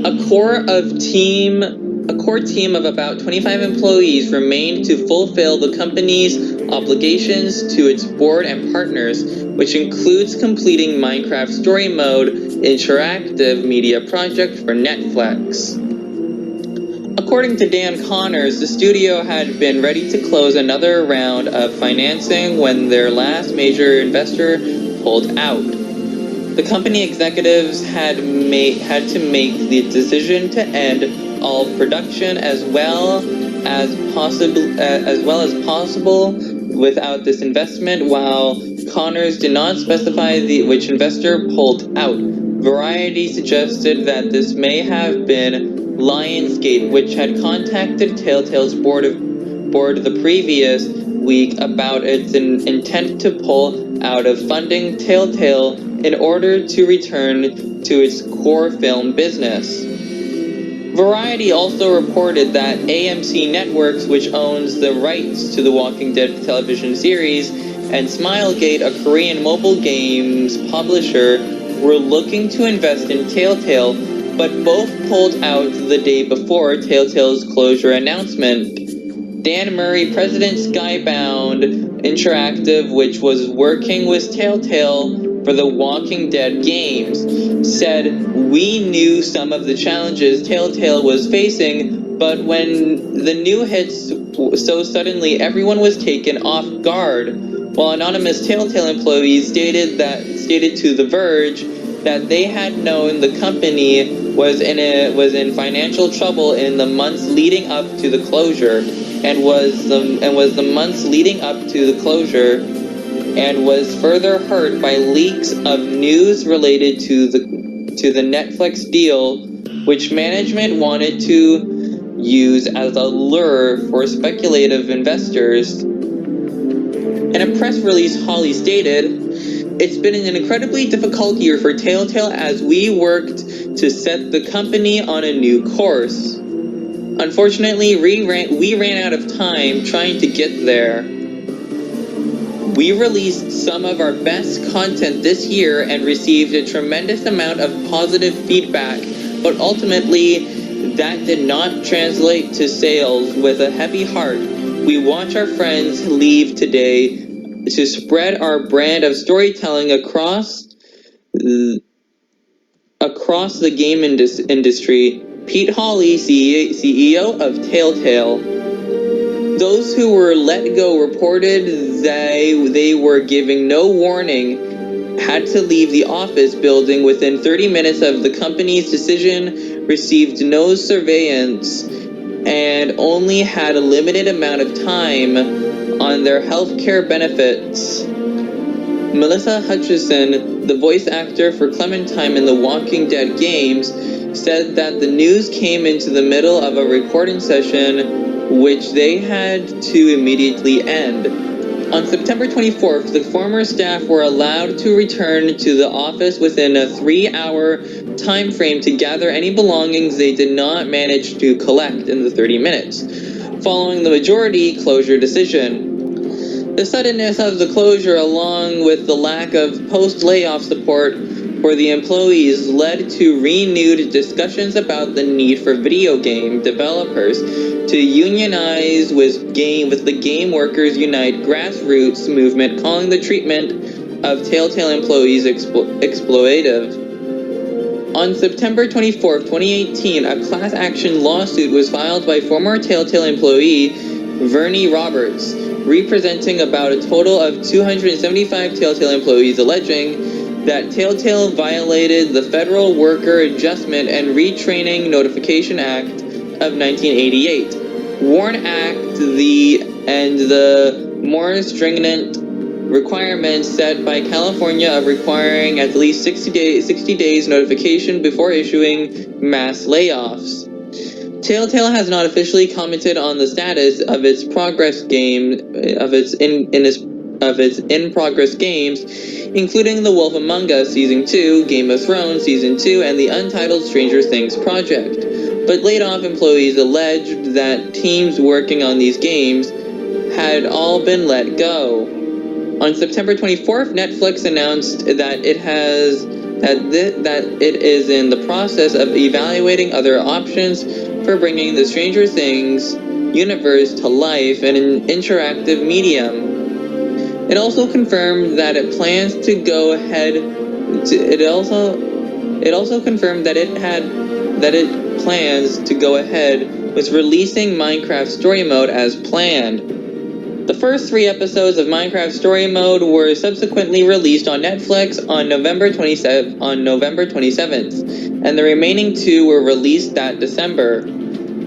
A core team of about 25 employees remained to fulfill the company's obligations to its board and partners, which includes completing Minecraft Story Mode interactive media project for Netflix. According to Dan Connors, the studio had been ready to close another round of financing when their last major investor pulled out. The company executives had to make the decision to end all production as well as possible without this investment. While Connors did not specify which investor pulled out, Variety suggested that this may have been Lionsgate, which had contacted Telltale's board the previous week about its intent to pull out of funding Telltale in order to return to its core film business. Variety also reported that AMC Networks, which owns the rights to the Walking Dead television series, and Smilegate, a Korean mobile games publisher, were looking to invest in Telltale, but both pulled out the day before Telltale's closure announcement. Dan Murray, president Skybound Interactive, which was working with Telltale for the Walking Dead games, said, "We knew some of the challenges Telltale was facing, but when the new hits so suddenly, everyone was taken off guard." While anonymous Telltale employees stated to The Verge that they had known the company was in financial trouble in the months leading up to the closure, and was the months leading up to the closure, and was further hurt by leaks of news related to the Netflix deal, which management wanted to use as a lure for speculative investors. In a press release, Hawley stated, "It's been an incredibly difficult year for Telltale as we worked to set the company on a new course. Unfortunately, we ran out of time trying to get there. We released some of our best content this year and received a tremendous amount of positive feedback, but ultimately, that did not translate to sales. With a heavy heart, we watch our friends leave today to spread our brand of storytelling across the game industry." Pete Hawley, CEO of Telltale. Those who were let go reported they were giving no warning, had to leave the office building within 30 minutes of the company's decision, received no surveillance, and only had a limited amount of time on their healthcare benefits. Melissa Hutchison, the voice actor for Clementine in the Walking Dead games, said that the news came into the middle of a recording session which they had to immediately end. On September 24th, the former staff were allowed to return to the office within a 3-hour time frame to gather any belongings they did not manage to collect in the 30 minutes, following the majority closure decision. The suddenness of the closure, along with the lack of post-layoff support for the employees, led to renewed discussions about the need for video game developers to unionize with the Game Workers Unite grassroots movement, calling the treatment of Telltale employees exploitative. On September 24, 2018, a class action lawsuit was filed by former Telltale employee Vernie Roberts, representing about a total of 275 Telltale employees, alleging that Telltale violated the Federal Worker Adjustment and Retraining Notification Act of 1988, WARN Act, and the more stringent requirements set by California of requiring at least 60 days notification before issuing mass layoffs. Telltale has not officially commented on the status of its in-progress games, including The Wolf Among Us Season 2, Game of Thrones Season 2, and the untitled Stranger Things project. But laid-off employees alleged that teams working on these games had all been let go. On September 24th, Netflix announced that it has that it is in the process of evaluating other options for bringing the Stranger Things universe to life in an interactive medium. It also confirmed that it plans to go ahead. It also confirmed that it plans to go ahead with releasing Minecraft Story Mode as planned. The first 3 episodes of Minecraft Story Mode were subsequently released on Netflix on November 27th, and the remaining 2 were released that December.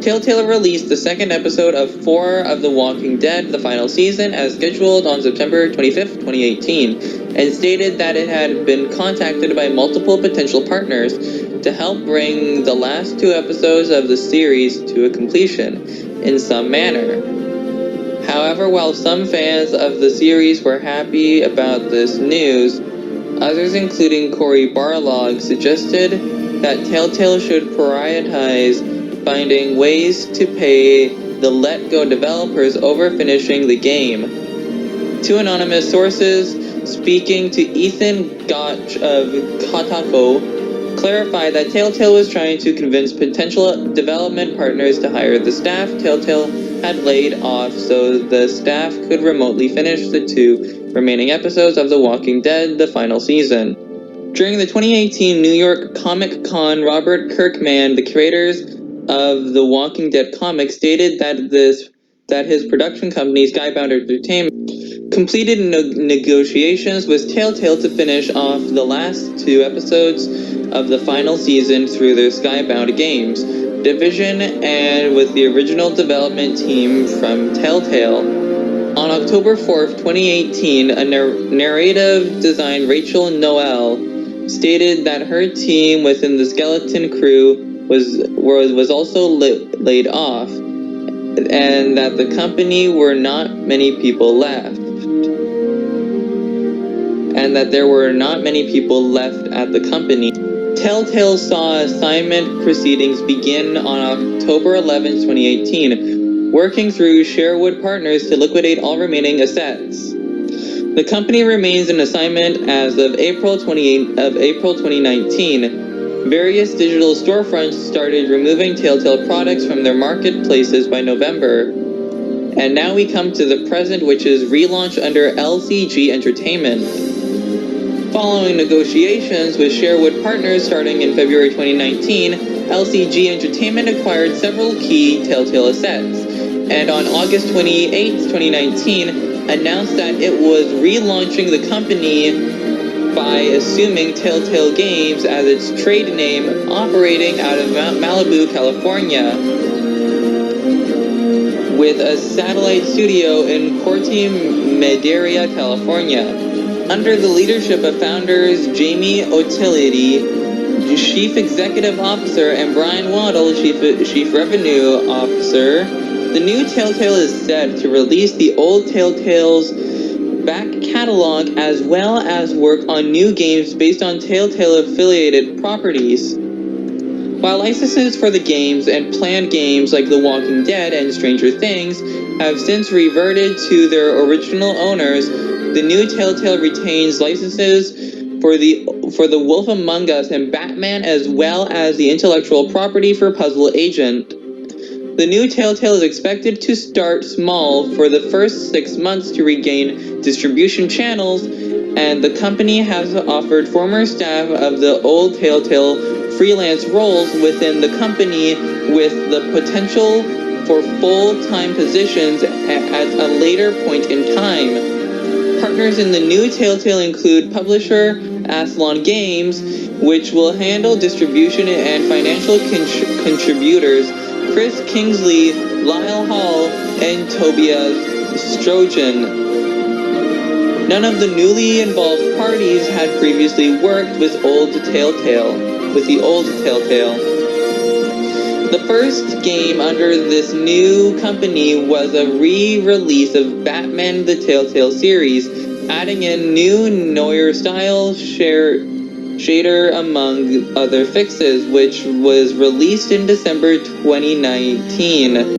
Telltale released the second episode of 4 of The Walking Dead, the final season, as scheduled on September 25th, 2018, and stated that it had been contacted by multiple potential partners to help bring the last 2 episodes of the series to a completion in some manner. However, while some fans of the series were happy about this news, others, including Cory Barlog, suggested that Telltale should prioritize finding ways to pay the Let Go developers over finishing the game. 2 anonymous sources, speaking to Ethan Gotch of Kotaku, clarified that Telltale was trying to convince potential development partners to hire the staff Telltale had laid off so the staff could remotely finish the 2 remaining episodes of The Walking Dead, the final season. During the 2018 New York Comic Con, Robert Kirkman, the creators of The Walking Dead comic, stated that his production company, Skybound Entertainment, completed negotiations with Telltale to finish off the last 2 episodes of the final season through their Skybound Games division and with the original development team from Telltale. On October 4th, 2018, a narrative designer, Rachel Noel, stated that her team within the Skeleton Crew was also laid off, and that the company were not many people left. And that there were not many people left at the company. Telltale saw assignment proceedings begin on October 11, 2018, working through Sherwood Partners to liquidate all remaining assets. The company remains in assignment as of April 2019. Various digital storefronts started removing Telltale products from their marketplaces by November. And now we come to the present, which is relaunch under LCG Entertainment. Following negotiations with Sherwood Partners starting in February 2019, LCG Entertainment acquired several key Telltale assets, and on August 28, 2019, announced that it was relaunching the company by assuming Telltale Games as its trade name, operating out of Malibu, California, with a satellite studio in Corte Madera, California. Under the leadership of founders Jamie O'Tilley, Chief Executive Officer, and Brian Waddle, Chief Revenue Officer, the new Telltale is set to release the old Telltale's back catalog as well as work on new games based on Telltale-affiliated properties. While licenses for the games and planned games like The Walking Dead and Stranger Things have since reverted to their original owners, the new Telltale retains licenses for the Wolf Among Us and Batman, as well as the intellectual property for Puzzle Agent. The new Telltale is expected to start small for the first 6 months to regain distribution channels, and the company has offered former staff of the old Telltale freelance roles within the company with the potential for full-time positions at a later point in time. Partners in the new Telltale include publisher Athlon Games, which will handle distribution and financial contributors Chris Kingsley, Lyle Hall, and Tobias Strojan. None of the newly involved parties had previously worked with the old Telltale. The first game under this new company was a re-release of Batman the Telltale series, adding in new noir-style shader among other fixes, which was released in December 2019.